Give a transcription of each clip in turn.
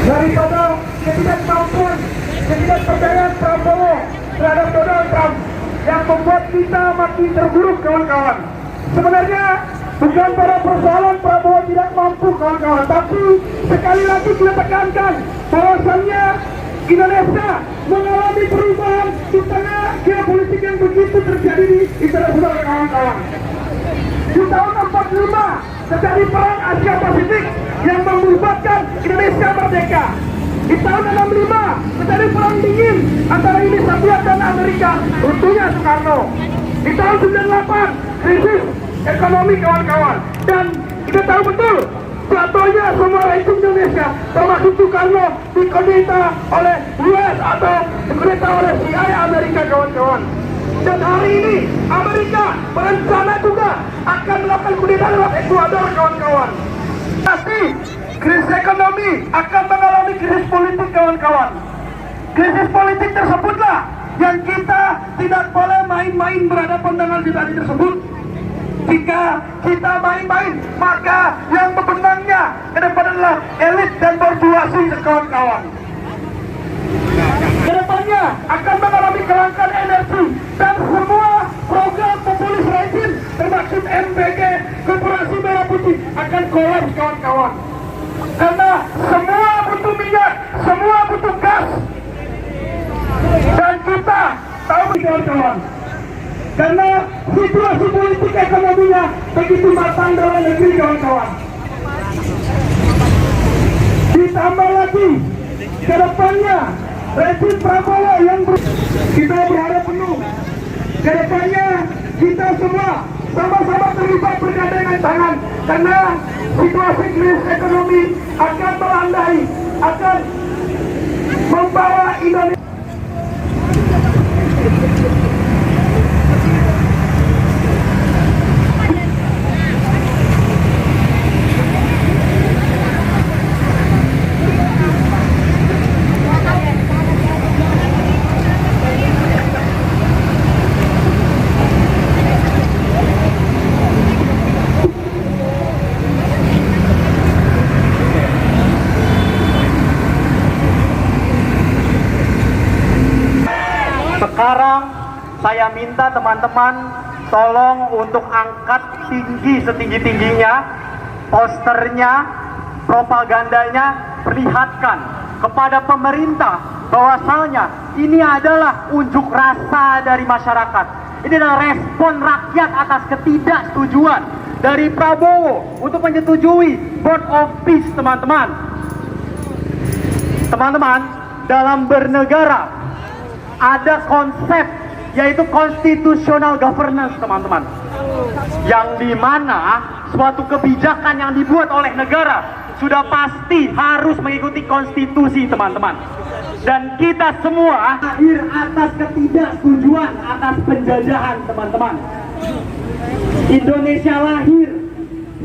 daripada ketidakmampuan, ketidakpercayaan Prabowo terhadap Donald Trump yang membuat kita makin terburuk, kawan-kawan. Sebenarnya bukan pada persoalan Prabowo tidak mampu, kawan-kawan, tapi sekali lagi kita tekankan bahwasannya Indonesia mengalami perubahan di tengah geopolitik yang begitu terjadi di internasional, kawan-kawan. Di tahun 45 terjadi perang Asia Pasifik yang membuatkan Indonesia merdeka. Di tahun 65 terjadi perang dingin antara Uni Soviet dan Amerika, tentunya Soekarno. Di tahun 98 krisis ekonomi, kawan-kawan, dan kita tahu betul jatuhnya semua rezim Indonesia termasuk Soekarno dikudeta oleh US atau dikudeta oleh CIA Amerika, kawan-kawan. Dan hari ini Amerika berencana juga akan melakukan kudeta lewat Ekuador, kawan-kawan. Pasti krisis ekonomi akan mengalami krisis politik, kawan-kawan. Krisis politik tersebutlah yang kita tidak boleh main-main berhadapan dengan situasi tersebut. Jika kita main-main, maka yang bebenangnya ke depan adalah elit dan borjuasi, kawan-kawan. Kedepannya akan mengalami kelangkaan energi dan semua program populis rezim termasuk MBG, Korporasi Merah Putih akan kolaps, kawan-kawan. Karena semua butuh minyak, semua butuh gas, dan kita tahu, kawan-kawan, karena situasi politik ekonominya begitu matang dalam negeri, kawan-kawan. Ditambah lagi ke depannya rezim Prabowo yang kita berharap penuh ke depannya kita semua sama-sama terlibat bergandengan tangan, karena situasi krisis ekonomi akan melandai, akan membawa Indonesia. Sekarang saya minta teman-teman tolong untuk angkat tinggi setinggi-tingginya posternya, propagandanya, perlihatkan kepada pemerintah bahwasalnya ini adalah unjuk rasa dari masyarakat. Ini adalah respon rakyat atas ketidaksetujuan dari Prabowo untuk menyetujui Board of Peace, teman-teman. Teman-teman, dalam bernegara ada konsep yaitu constitutional governance, teman-teman, yang dimana suatu kebijakan yang dibuat oleh negara sudah pasti harus mengikuti konstitusi, teman-teman. Dan kita semua lahir atas ketidaksetujuan atas penjajahan, teman-teman. Indonesia lahir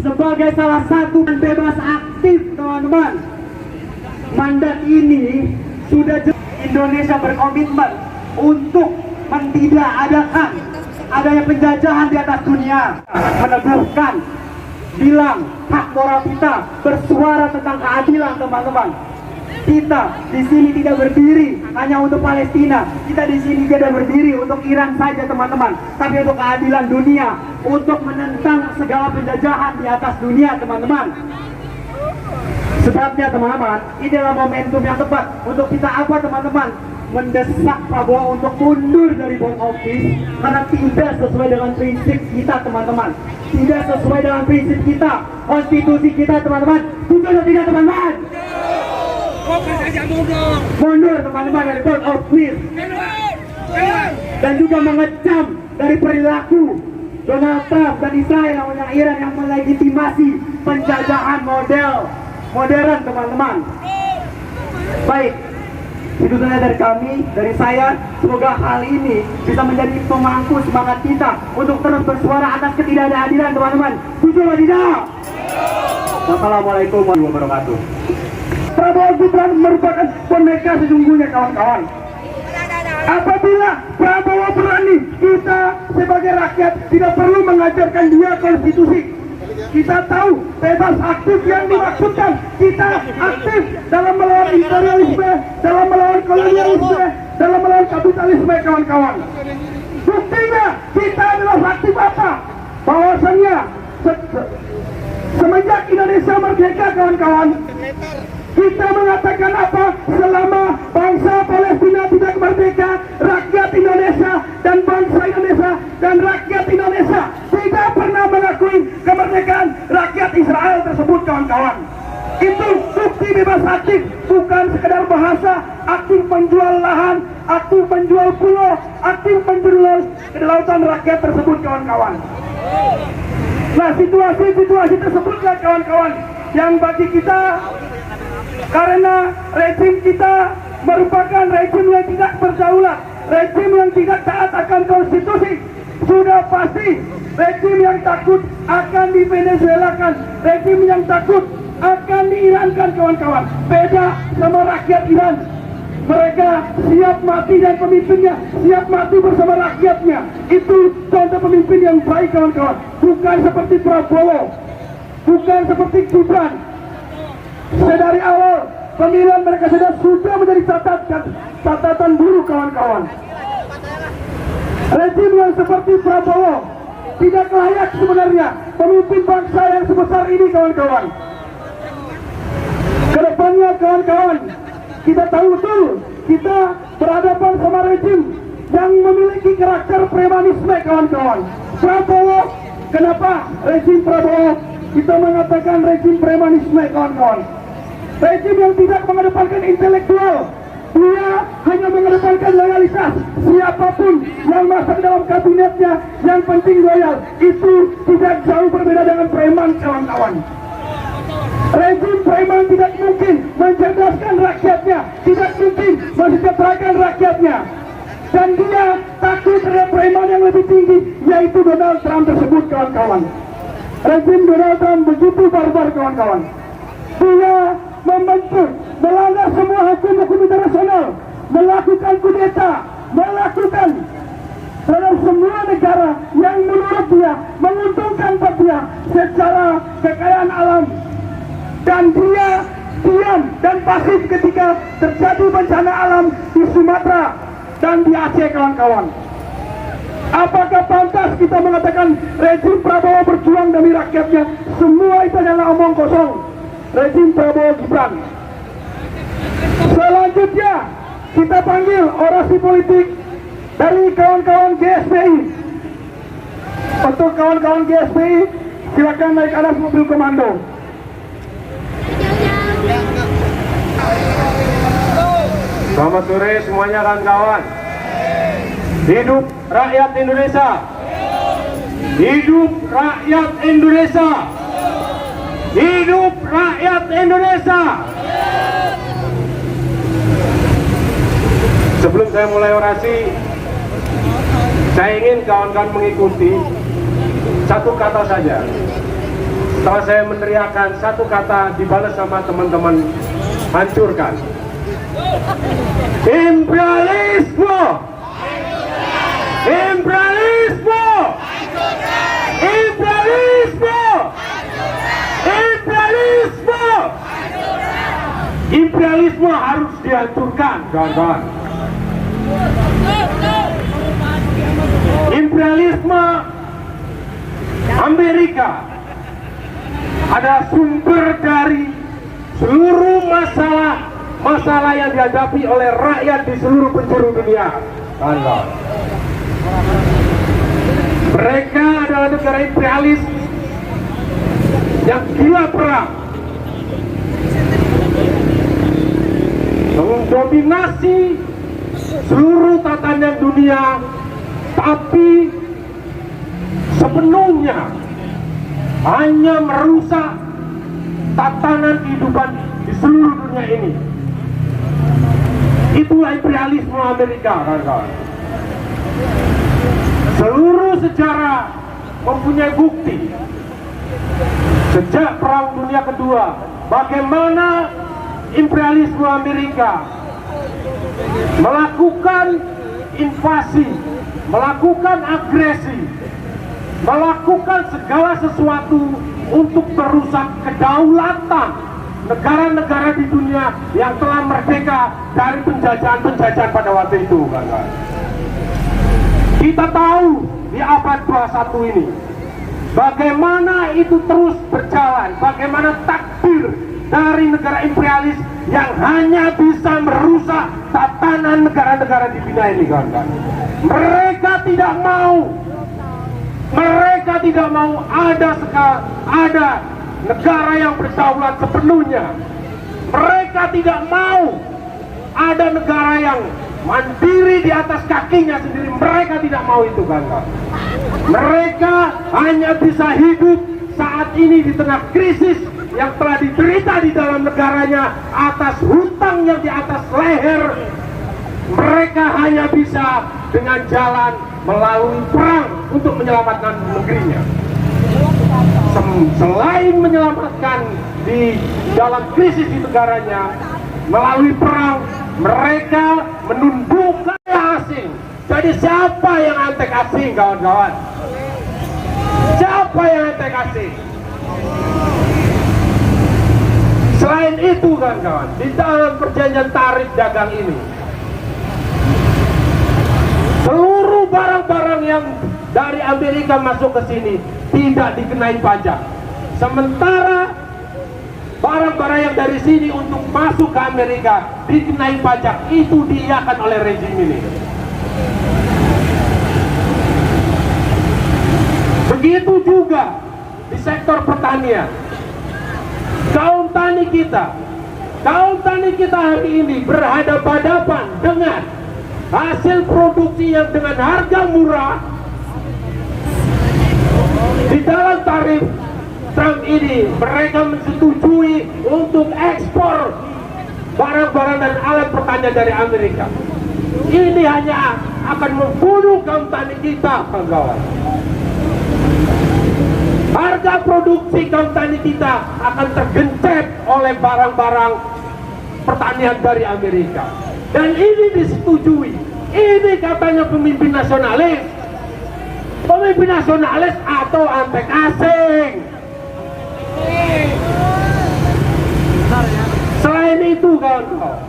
sebagai salah satu bebas aktif, teman-teman. Mandat ini sudah Indonesia berkomitmen untuk mentidakadakan adanya penjajahan di atas dunia, meneguhkan, bilang hak moral kita, bersuara tentang keadilan, teman-teman. Kita di sini tidak berdiri hanya untuk Palestina, kita di sini tidak berdiri untuk Iran saja, teman-teman, tapi untuk keadilan dunia, untuk menentang segala penjajahan di atas dunia, teman-teman. Sebabnya, teman-teman, ini adalah momentum yang tepat untuk kita apa, teman-teman? Mendesak Prabowo untuk mundur dari Board of Peace karena tidak sesuai dengan prinsip kita, teman-teman. Tidak sesuai dengan prinsip kita, konstitusi kita, teman-teman. Betul atau tidak, teman-teman? Mundur, teman-teman, dari Board of Peace. Dan juga mengecam dari perilaku Donald Trump dan Israel yang Iran yang melegitimasi penjajahan modern, teman-teman. Baik, itu saja dari kami, dari saya. Semoga hal ini bisa menjadi pemangku semangat kita untuk terus bersuara atas ketidakadilan, teman-teman. Setuju atau tidak? Wassalamualaikum warahmatullahi wabarakatuh. Prabowo Gibran merupakan boneka sesungguhnya, kawan-kawan. Apabila Prabowo berani, kita sebagai rakyat tidak perlu mengajarkan dia konstitusi. Kita tahu bebas aktif yang dimaksudkan. Kita aktif dalam melawan imperialisme, dalam melawan kolonialisme, dalam melawan kapitalisme, kawan-kawan. Buktinya kita adalah aktif apa? Bahwasannya semenjak Indonesia merdeka, kawan-kawan, kita mengatakan apa? Selama bangsa Palestina tidak merdeka, rakyat Indonesia dan bangsa Indonesia dan rakyat Indonesia tidak pernah mengakui kemerdekaan rakyat Israel tersebut, kawan-kawan. Itu bukti bebas aktif, bukan sekedar bahasa. Aktif menjual lahan, aktif menjual pulau, aktif menjual kedaulatan rakyat tersebut, kawan-kawan. Nah, situasi tersebutlah, kawan-kawan, yang bagi kita, karena rejim kita merupakan rejim yang tidak berdaulat, rejim yang tidak taat akan konstitusi, sudah pasti rejim yang takut akan divenezuelakan, rejim yang takut akan diirankan, kawan-kawan. Beda sama rakyat Iran, mereka siap mati dan pemimpinnya siap mati bersama rakyatnya. Itu contoh pemimpin yang baik, kawan-kawan. Bukan seperti Prabowo, bukan seperti Gibran. Sedari awal pemilihan mereka sudah menjadi catatan buruk, kawan-kawan. Rejim yang seperti Prabowo tidak layak sebenarnya pemimpin bangsa yang sebesar ini, kawan-kawan. Kedepannya, kawan-kawan, kita tahu betul kita berhadapan sama rejim yang memiliki karakter premanisme, kawan-kawan. Prabowo, kenapa rejim Prabowo kita mengatakan rejim premanisme, kawan-kawan? Rejim yang tidak mengedepankan intelektual, dia hanya mengedepankan loyalitas. Siapapun yang masuk dalam kabinetnya yang penting loyal. Itu tidak jauh berbeda dengan preman, kawan-kawan. Rejim preman tidak mungkin mencerdaskan rakyatnya, tidak mungkin mensejahterakan rakyatnya. Dan dia takut terhadap preman yang lebih tinggi, yaitu Donald Trump tersebut, kawan-kawan. Rejim Donald Trump begitu barbar, kawan-kawan. Dia membentuk, melanggar semua hukum-hukum internasional, melakukan kudeta, melakukan terhadap semua negara yang menurut dia menguntungkan buat dia secara kekayaan alam. Dan dia diam dan pasif ketika terjadi bencana alam di Sumatera dan di Aceh, kawan-kawan. Apakah pantas kita mengatakan rejim Prabowo berjuang demi rakyatnya? Semua itu adalah omong kosong. Rejim Prabowo Gibran. Selanjutnya kita panggil orasi politik dari kawan-kawan GSPI. Untuk kawan-kawan GSPI, silakan naik atas mobil komando. Selamat sore semuanya, kawan-kawan. Hidup rakyat Indonesia. Hidup rakyat Indonesia. Hidup rakyat Indonesia. Sebelum saya mulai orasi, saya ingin kawan-kawan mengikuti satu kata saja. Setelah saya meneriakkan satu kata, dibalas sama teman-teman, hancurkan. Imperialisme! Imperialisme! Imperialisme! Imperialisme! Imperialisme harus dihancurkan, kawan-kawan. Imperialisme Amerika adalah sumber dari seluruh masalah yang dihadapi oleh rakyat di seluruh penjuru dunia. Mereka adalah negara imperialis yang gila perang, mendominasi seluruh tatanan dunia, tapi sepenuhnya hanya merusak tatanan kehidupan di seluruh dunia ini. Itulah imperialisme Amerika, kawan-kawan. Seluruh sejarah mempunyai bukti sejak Perang Dunia Kedua bagaimana imperialisme Amerika melakukan invasi, melakukan agresi, melakukan segala sesuatu untuk merusak kedaulatan negara-negara di dunia yang telah merdeka dari penjajahan-penjajahan pada waktu itu, kawan-kawan. Kita tahu di abad 21 ini bagaimana itu terus berjalan, bagaimana takdir dari negara imperialis yang hanya bisa merusak tatanan negara-negara di dunia ini, kawan-kawan. Mereka tidak mau ada negara yang berdaulat sepenuhnya. Mereka tidak mau ada negara yang mandiri di atas kakinya sendiri. Mereka tidak mau itu, kawan-kawan. Mereka hanya bisa hidup saat ini di tengah krisis yang telah diderita di dalam negaranya atas hutang yang di atas leher. Mereka hanya bisa dengan jalan melalui perang untuk menyelamatkan negerinya. Selain menyelamatkan di dalam krisis di negaranya melalui perang, mereka menundukkan asing. Jadi siapa yang antek asing, kawan-kawan? Siapa yang antek asing? Selain itu, kawan-kawan, di dalam perjanjian tarif dagang ini, seluruh barang-barang yang dari Amerika masuk ke sini tidak dikenai pajak. Sementara barang-barang yang dari sini untuk masuk ke Amerika dikenai pajak. Itu diiakan oleh rezim ini. Begitu juga di sektor pertanian. Kaum tani kita hari ini berhadapan-hadapan dengan hasil produksi yang dengan harga murah. Di dalam tarif Trump ini mereka menyetujui untuk ekspor barang-barang dan alat pertanian dari Amerika. Ini hanya akan membunuh kaum tani kita, kawan-kawan. Harga produksi kaum tani kita akan tergencet oleh barang-barang pertanian dari Amerika. Dan ini disetujui. Ini katanya pemimpin nasionalis. Pemimpin nasionalis atau antek asing. Selain itu, kawan-kawan,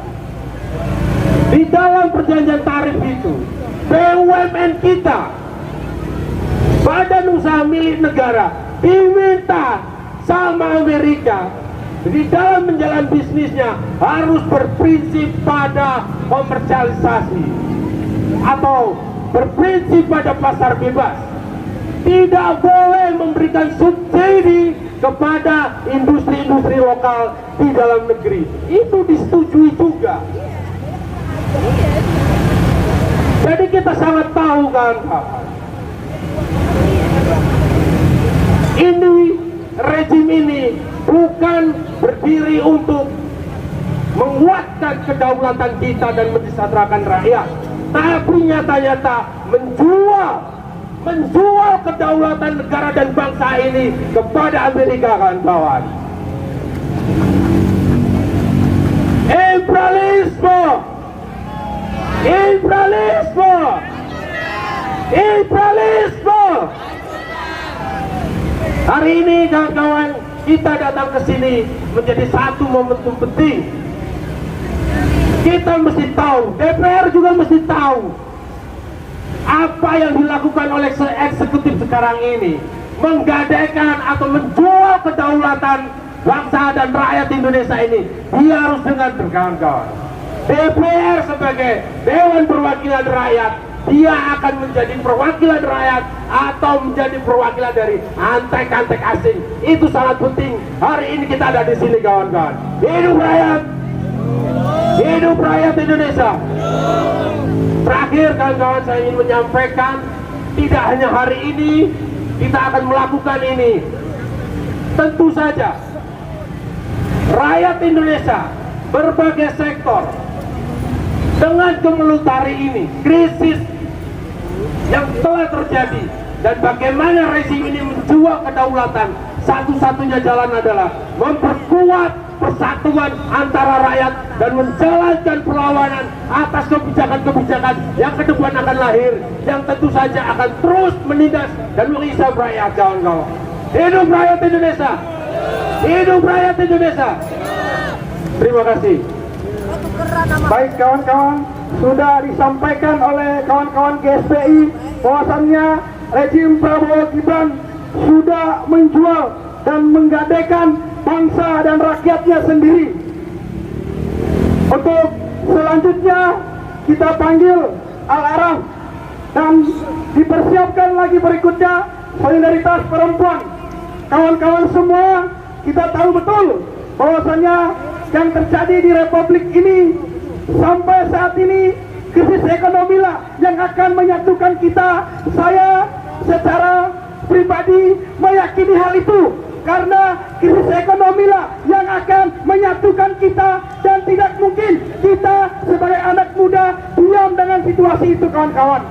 di dalam perjanjian tarif itu, BUMN kita, badan usaha milik negara, diminta sama Amerika di dalam menjalankan bisnisnya harus berprinsip pada komersialisasi atau berprinsip pada pasar bebas. Tidak boleh memberikan subsidi kepada industri-industri lokal di dalam negeri. Itu disetujui juga. Jadi kita sangat tahu, kawan-kawan, ini rezim ini bukan berdiri untuk menguatkan kedaulatan kita dan mensejahterakan rakyat, tapi nyata-nyata menjual kedaulatan negara dan bangsa ini kepada Amerika, kawan-kawan. Imperialisme, imperialisme, imperialisme. Hari ini, kawan-kawan, kita datang ke sini menjadi satu momentum penting. Kita mesti tahu, DPR juga mesti tahu apa yang dilakukan oleh eksekutif sekarang ini, menggadaikan atau menjual kedaulatan bangsa dan rakyat Indonesia ini. Dia harus dengar, kawan-kawan. DPR sebagai Dewan Perwakilan Rakyat, dia akan menjadi perwakilan rakyat atau menjadi perwakilan dari antek-antek asing. Itu sangat penting. Hari ini kita ada di sini, kawan-kawan. Hidup rakyat, hidup rakyat Indonesia. Terakhir, kawan-kawan, saya ingin menyampaikan, tidak hanya hari ini kita akan melakukan ini. Tentu saja rakyat Indonesia, berbagai sektor, dengan gemelutari ini, krisis yang telah terjadi, dan bagaimana rezim ini menjual kedaulatan, satu-satunya jalan adalah memperkuat persatuan antara rakyat dan menjalankan perlawanan atas kebijakan-kebijakan yang ke depan akan lahir, yang tentu saja akan terus menindas dan menghisap rakyat, kawan-kawan. Hidup rakyat Indonesia. Hidup rakyat Indonesia. Terima kasih. Baik kawan-kawan, sudah disampaikan oleh kawan-kawan GSPI bahwasannya rejim Prabowo Gibran sudah menjual dan menggadaikan bangsa dan rakyatnya sendiri. Untuk selanjutnya kita panggil Al-Araf dan dipersiapkan lagi berikutnya solidaritas perempuan. Kawan-kawan semua, kita tahu betul bahwasannya yang terjadi di Republik ini sampai saat ini krisis ekonomi lah yang akan menyatukan kita. Saya secara pribadi meyakini hal itu karena krisis ekonomi lah yang akan menyatukan kita dan tidak mungkin kita sebagai anak muda diam dengan situasi itu kawan-kawan.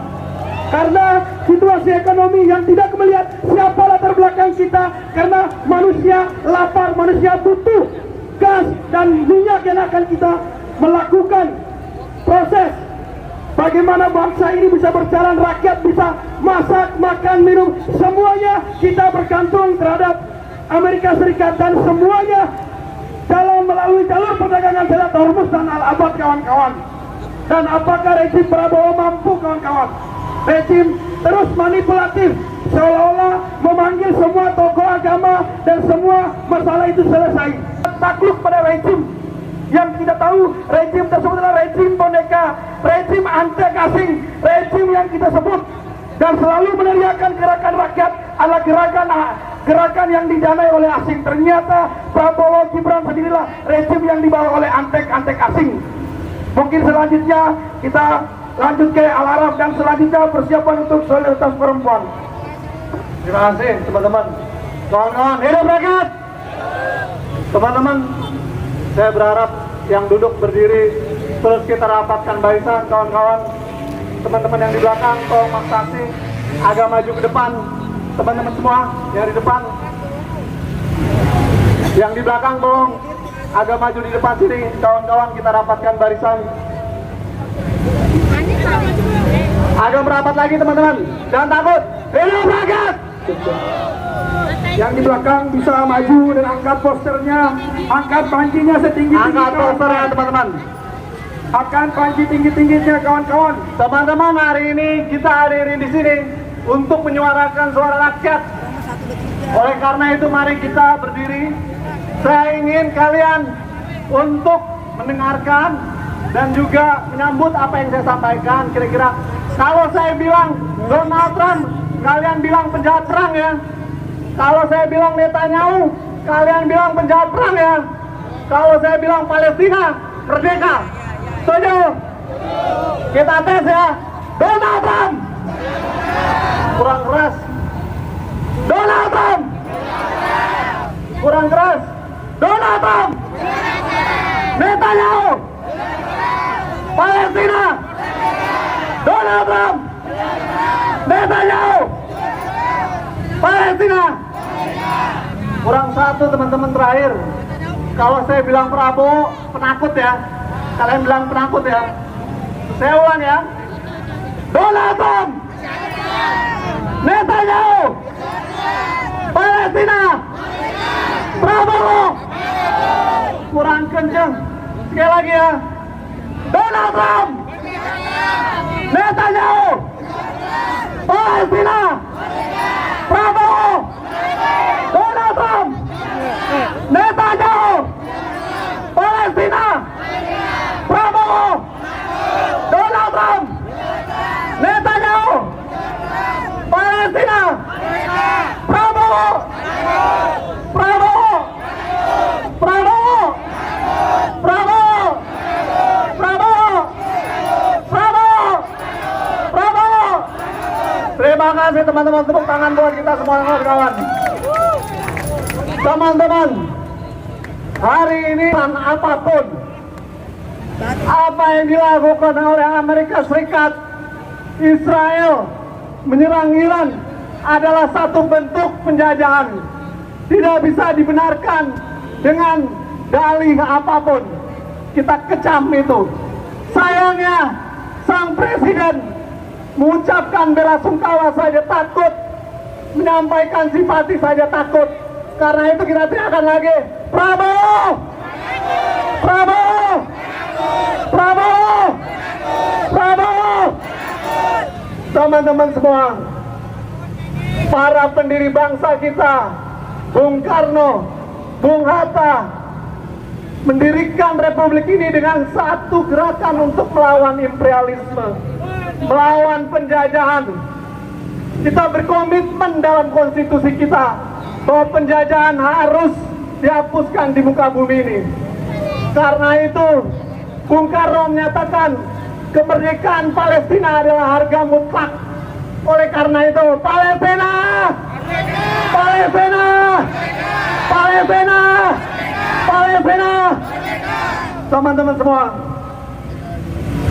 Karena situasi ekonomi yang tidak melihat siapa latar belakang kita, karena manusia lapar, manusia butuh gas dan minyak yang akan kita melakukan proses bagaimana bangsa ini bisa berjalan, rakyat bisa masak, makan, minum, semuanya kita bergantung terhadap Amerika Serikat dan semuanya dalam melalui jalur perdagangan Selat Hormuz dan Al-Abad kawan-kawan. Dan apakah rejim Prabowo mampu kawan-kawan? Rejim terus manipulatif seolah-olah memanggil semua tokoh agama dan semua masalah itu selesai. Takluk pada rejim yang kita tahu rejim tersebut adalah rejim boneka, rejim antek asing, rejim yang kita sebut dan selalu meneriakan gerakan rakyat adalah gerakan yang didanai oleh asing. Ternyata Prabowo Gibran sendirilah rejim yang dibawa oleh antek-antek asing. Mungkin selanjutnya kita lanjut ke Al-Araf dan selanjutnya persiapan untuk solidaritas perempuan. Terima kasih teman-teman. Kawan-kawan, hidup rakyat. Teman-teman, saya berharap yang duduk berdiri terus kita rapatkan barisan kawan-kawan. Teman-teman yang di belakang tolong maksasi agak maju ke depan. Teman-teman semua yang di depan, yang di belakang tolong agak maju di depan sini. Kawan-kawan kita rapatkan barisan. Agak merapat lagi teman-teman. Jangan takut. Hidup rakyat. Yang di belakang bisa maju dan angkat posternya, angkat pancinya setinggi-tingginya. Angkat posternya teman-teman. Akan panci tinggi-tingginya kawan-kawan. Teman-teman, hari ini kita hadirin di sini untuk menyuarakan suara rakyat. Oleh karena itu mari kita berdiri. Saya ingin kalian untuk mendengarkan dan juga menyambut apa yang saya sampaikan. Kira-kira kalau saya bilang Donald Trump, kalian bilang penjahat perang ya. Kalau saya bilang Netanyahu, kalian bilang penjahat perang ya. Kalau saya bilang Palestina merdeka, setuju? Kita tes ya. Donald Trump. Kurang keras. Donald Trump. Kurang keras. Donald Trump. Netanyahu. Palestina. Donald Trump. Netanyahu. Palestina. Kurang satu teman-teman terakhir. Kalau saya bilang Prabowo penakut ya. Kalian bilang penakut ya. Saya ulang ya. Donald Trump. Netanyahu. Palestina. Prabowo. Kurang kenceng. Sekali lagi ya. Donald Trump. Netanyahu. Palestina. Prabowo. Donald Trump. Netanyahu. Palestina. Prabowo. Donald Trump. Netanyahu. Palestina. Prabowo. Prabowo. Prabowo. Prabowo. Prabowo. Prabowo. Prabowo. Terima kasih teman-teman, tepuk tangan buat kita semua kawan-kawan. Teman-teman, hari ini apapun apa yang dilakukan oleh Amerika Serikat, Israel menyerang Iran adalah satu bentuk penjajahan. Tidak bisa dibenarkan dengan dalih apapun. Kita kecam itu. Sayangnya sang presiden mengucapkan bela sungkawa saja takut menyampaikan simpati saja takut. Karena itu kita teriakan lagi, Prabowo! Prabowo! Prabowo! Prabowo! Teman-teman semua, para pendiri bangsa kita, Bung Karno, Bung Hatta, mendirikan republik ini dengan satu gerakan untuk melawan imperialisme, melawan penjajahan. Kita berkomitmen dalam konstitusi kita bahwa penjajahan harus dihapuskan di muka bumi ini. Karena itu, Bung Karno menyatakan kemerdekaan Palestina adalah harga mutlak. Oleh karena itu, Palestina! Palestina! Palestina! Palestina! Teman-teman semua,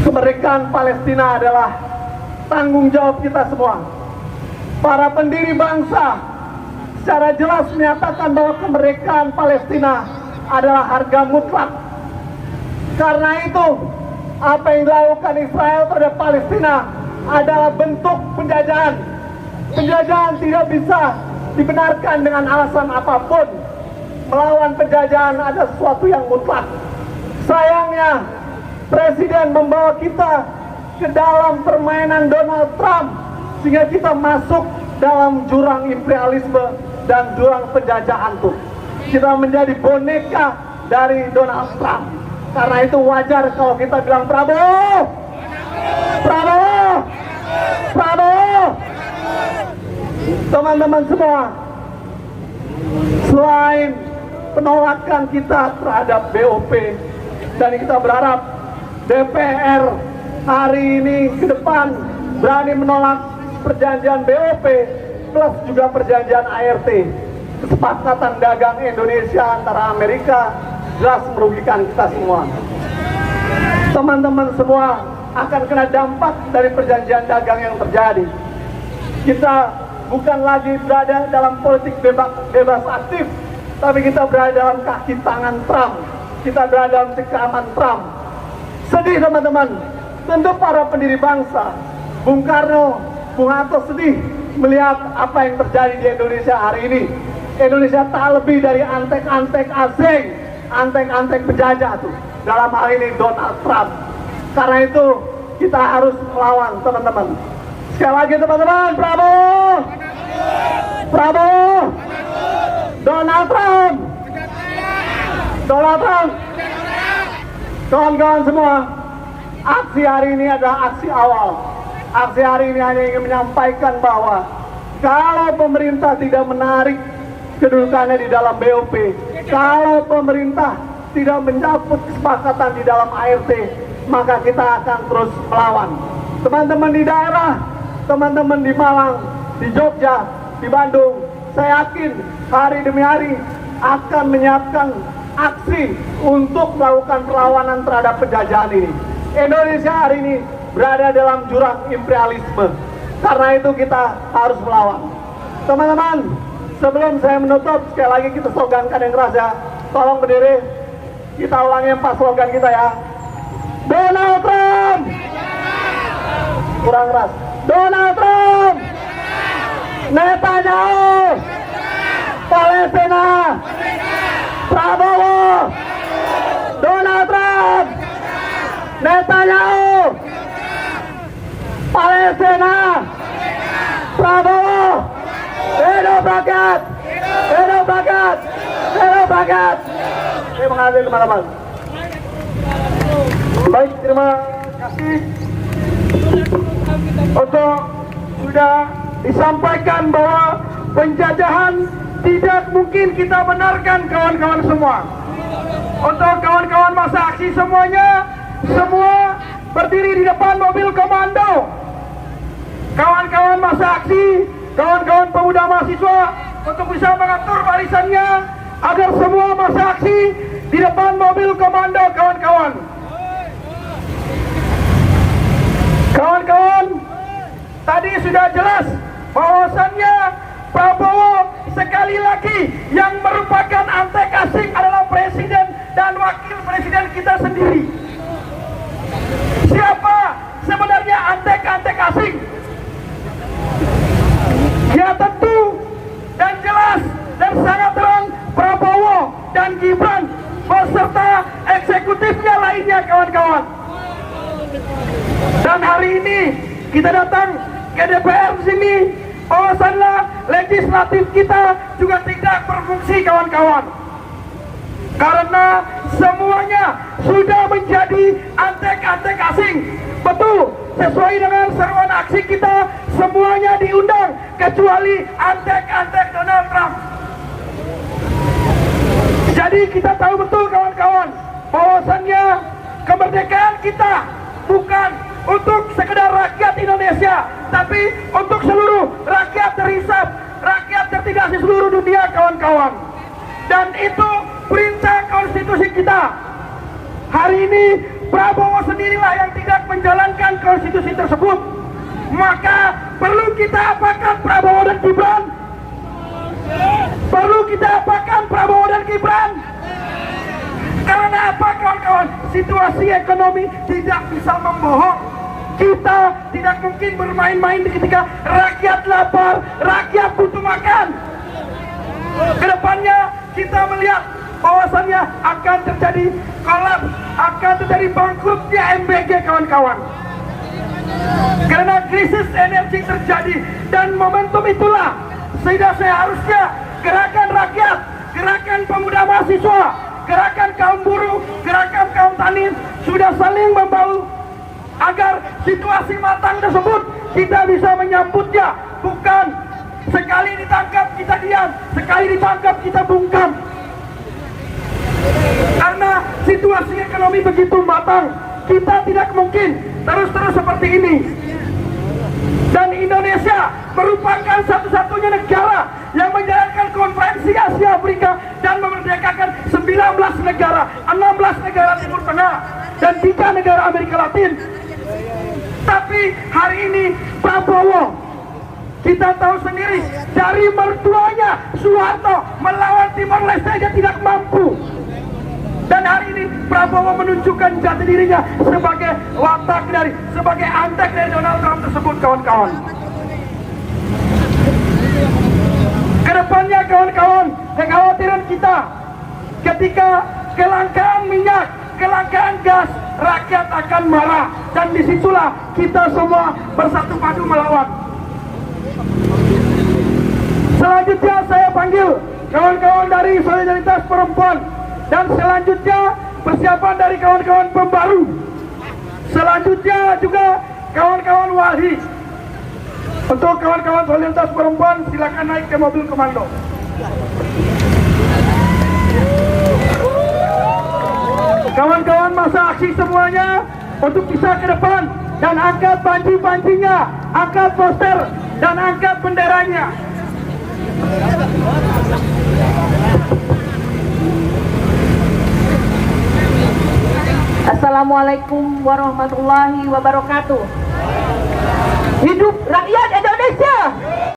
kemerdekaan Palestina adalah tanggung jawab kita semua. Para pendiri bangsa secara jelas menyatakan bahwa kemerdekaan Palestina adalah harga mutlak. Karena itu, apa yang dilakukan Israel terhadap Palestina adalah bentuk penjajahan. Penjajahan tidak bisa dibenarkan dengan alasan apapun. Melawan penjajahan ada sesuatu yang mutlak. Sayangnya, Presiden membawa kita ke dalam permainan Donald Trump, sehingga kita masuk dalam jurang imperialisme dan jurang penjajahan tuh. Kita menjadi boneka dari Donald Trump. Karena itu wajar kalau kita bilang Prabowo! Prabowo! Prabowo! Teman-teman semua, selain penolakan kita terhadap BOP, dan kita berharap DPR hari ini ke depan berani menolak perjanjian BOP plus juga perjanjian ART, kesepakatan dagang Indonesia antara Amerika, jelas merugikan kita semua. Teman-teman semua akan kena dampak dari perjanjian dagang yang terjadi. Kita bukan lagi berada dalam politik bebas aktif, tapi kita berada dalam kaki tangan Trump. Kita berada dalam cengkraman Trump. Sedih teman-teman, tentu para pendiri bangsa, Bung Karno, Bung Hatta sedih melihat apa yang terjadi di Indonesia hari ini. Indonesia tak lebih dari antek-antek asing, antek-antek penjajah tuh. Dalam hal ini Donald Trump. Karena itu kita harus melawan teman-teman. Sekali lagi teman-teman, Prabowo! Prabowo! Donald Trump! Donald Trump! Kawan-kawan semua, aksi hari ini adalah aksi awal. Aksi hari ini hanya ingin menyampaikan bahwa kalau pemerintah tidak menarik kedudukannya di dalam BOP, kalau pemerintah tidak mencabut kesepakatan di dalam ART, maka kita akan terus melawan. Teman-teman di daerah, teman-teman di Malang, di Jogja, di Bandung, saya yakin hari demi hari akan menyiapkan aksi untuk melakukan perlawanan terhadap penjajahan ini. Indonesia hari ini berada dalam jurang imperialisme. Karena itu kita harus melawan. Teman-teman, sebelum saya menutup, sekali lagi kita slogankan yang keras ya. Tolong berdiri, kita ulangi 4 slogan kita ya. Donald Trump! Kurang keras. Donald Trump! Netanyahu! Palestina! Prabowo! Donald Trump! Netanyahu! Palestina! Prabowo! Hidup rakyat! Hidup rakyat! Hidup rakyat! Terima kasih teman-teman. Baik, terima kasih untuk sudah disampaikan bahwa penjajahan tidak mungkin kita benarkan, kawan-kawan semua. Untuk kawan-kawan masa aksi semuanya, semua berdiri di depan mobil komando. Kawan-kawan masa aksi, kawan-kawan pemuda mahasiswa, untuk bisa mengatur barisannya agar semua masa aksi di depan mobil komando, kawan-kawan. Kawan-kawan, tadi sudah jelas bahwasannya Prabowo sekali lagi yang merupakan antek asing adalah presiden dan wakil presiden kita sendiri. Siapa sebenarnya antek-antek asing? Ya tentu Dan hari ini kita datang ke DPR di sini, bahwasannya legislatif kita juga tidak berfungsi kawan-kawan. Karena semuanya sudah menjadi antek-antek asing. Betul, sesuai dengan seruan aksi kita, semuanya diundang kecuali antek-antek Donald Trump. Jadi kita tahu betul kawan-kawan, bahwasannya kemerdekaan kita bukan untuk sekedar rakyat Indonesia, tapi untuk seluruh rakyat terhisap, rakyat tertindas di seluruh dunia kawan-kawan. Dan itu perintah konstitusi kita. Hari ini Prabowo sendirilah yang tidak menjalankan konstitusi tersebut. Maka perlu kita apakan Prabowo dan Gibran? Perlu kita apakan Prabowo dan Gibran? Karena apa kawan-kawan? Situasi ekonomi tidak bisa membohong. Kita tidak mungkin bermain-main ketika rakyat lapar, rakyat butuh makan. Kedepannya kita melihat bahwasannya akan terjadi kolaps, akan terjadi bangkrutnya MBG kawan-kawan. Karena krisis energi terjadi, dan momentum itulah sudah seharusnya gerakan rakyat, gerakan pemuda mahasiswa, gerakan kaum buruh, gerakan kaum tani sudah saling membaur agar situasi matang tersebut kita bisa menyambutnya, bukan sekali ditangkap kita diam, sekali ditangkap kita bungkam. Karena situasi ekonomi begitu matang, kita tidak mungkin terus-terus seperti ini. Dan Indonesia merupakan satu-satunya negara yang menjalankan konferensi Asia Afrika dan memerdekakan 19 negara, 16 negara Timur Tengah, dan 3 negara Amerika Latin. Tapi hari ini Prabowo, kita tahu sendiri, dari mertuanya Soeharto melawan Timor Leste dia tidak mampu. Dan hari ini Prabowo menunjukkan jati dirinya sebagai watak dari, sebagai antek dari Donald Trump tersebut kawan-kawan. Kedepannya kawan-kawan, kekhawatiran kita ketika kelangkaan minyak, kelangkaan gas, rakyat akan marah, dan disitulah kita semua bersatu padu melawan. Selanjutnya saya panggil kawan-kawan dari Solidaritas Perempuan, dan selanjutnya persiapan dari kawan-kawan pembaru. Selanjutnya juga kawan-kawan Walhi. Untuk kawan-kawan Solidaritas Perempuan silakan naik ke mobil komando. Kawan-kawan masa aksi semuanya untuk bisa ke depan dan angkat panci-pancinya, angkat poster dan angkat benderanya. Assalamualaikum warahmatullahi wabarakatuh. Hidup rakyat Indonesia.